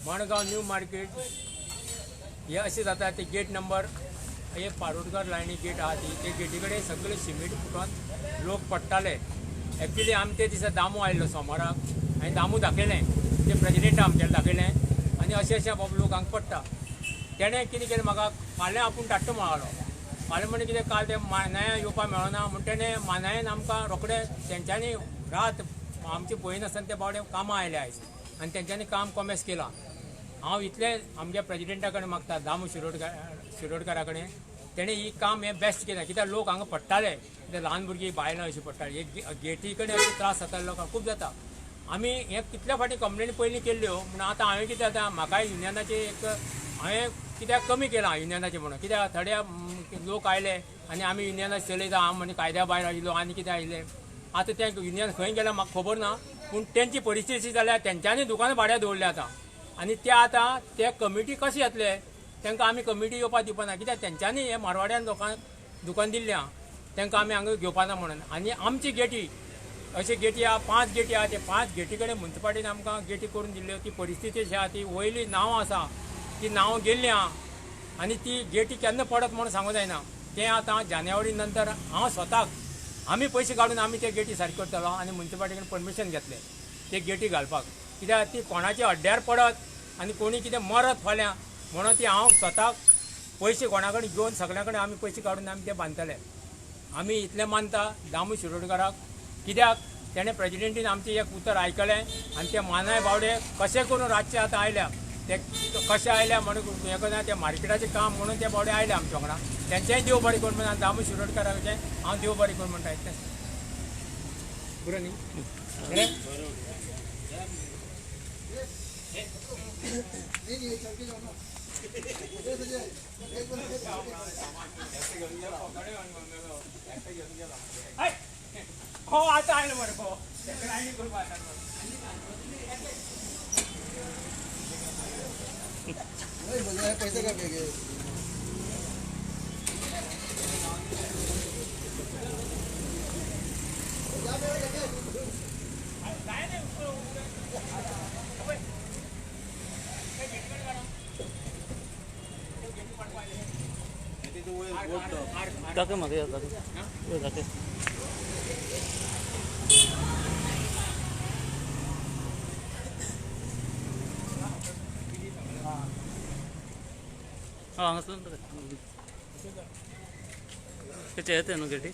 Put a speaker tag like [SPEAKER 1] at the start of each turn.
[SPEAKER 1] Madgaon new market हे असे जाता ते गेट नंबर हे पारोडकर लायनी गेट आहा ती ते गेटी कडेन सगळे सिमेंट फुटोन लोक पडटाले. एक्चुली आमी ते दिसा दामू आयल्लो सोमाराक हांवें दामू दाखयलें ते प्रेजिडेंटा आमच्या दाखयलें आनी अशें बाबा लोक हांगा पडटा. तेणें कितें केलें म्हाका फाल्यां आपूण धाडटा म्हणालो. फाल्यां म्हणजे कितें काल ते मानाया येवपाक मेळना म्हण तेणें मानायन आमकां रोखडें तेंच्यांनी रात आमची भयण आसतना ते बावडे कामां आयले आयज आनी तेंच्यांनी काम कॉमेस केलां. हांव इतलें आमच्या प्रेजिडेंटा कडेन मागता दामू शिरोडकरा कडेन तेणें ही काम हें बेस्ट केलें कित्याक लोक हांगा पडटाले ते ल्हान भुरगीं बायलां अशीं पडटालीं गेटी कडेन अशें त्रास जाता लोकांक खूब जाता. आमी हे कितल्या फाटी कंप्लेनी पयलीं केल्ल्यो म्हण आतां हांवें कितें जाता म्हाका युनियनाचे एक हांवें कित्याक कमी केलां युनियनाचें म्हणून कित्याक थोड्या लोक आयले आनी आमी युनियनाक चलयता हांव म्हणजे कायद्या भायर आयलो आनी कितें आयले. आतां तें युनियन खंय गेल्यार म्हाका खबर ना पूण तेंची परिस्थिती जाल्यार तेंच्यांनी दुकानां भाड्या दवरल्या आतां आनी ते आतां ते कमिटी कशें येतले तांकां आमी कमिटी येवपाक दिवपाना कित्याक तेंच्यांनी हे मारवाड्यान लोकांक दुकान दिल्ल्या तांकां आमी हांगा घेवपाना म्हणून. आनी आमची गेटी अशे गेटी आहा 5 गेटी आहा ते 5 गेटी कडेन म्युनिसिपाल्टीन आमकां गेटी करून दिल्ल्यो. ती परिस्थिती अशी आहा ती वयली नांवां आसा ती नांवां गेल्लीं आहा आनी ती गेटी केन्ना पडत म्हणून सांगूं जायना. तें आतां जानेवारी नंतर हांव स्वताक आमी पयशे काडून आमी ते गेटी सारके करतलो आनी म्युनिसिपाल्टी कडेन परमिशन घेतले ते गेटी घालपाक कित्याक ती कोणाच्या अड्ड्यार पडत आनी कोणी कितें मरत फाल्यां म्हणून ती हांव स्वताक पयशे कोणा कडेन घेवन सगळ्या कडेन आमी पयशे काडून आमी ते बांदतले. आमी इतलें मानता दामू शिरोडकराक कित्याक तेणें प्रेजिडेंटीन आमचें एक उतर आयकलें आनी ते मानाय बावडे कशें करून रातचे आतां आयल्या ते कशें आयल्या म्हणून हें करना तें मार्केटाचें काम म्हणून ते बावडे आयले आमच्या वांगडा. तेंचेंय देव बरें करून म्हणून दामू शिरोडकराचें हांव देव बरें करून म्हणटा इतलें बरें न्ही. हो आता आयलो मरे हो
[SPEAKER 2] पैसे का
[SPEAKER 3] जाते मध्ये जाते हाँ येते न्हू गेटी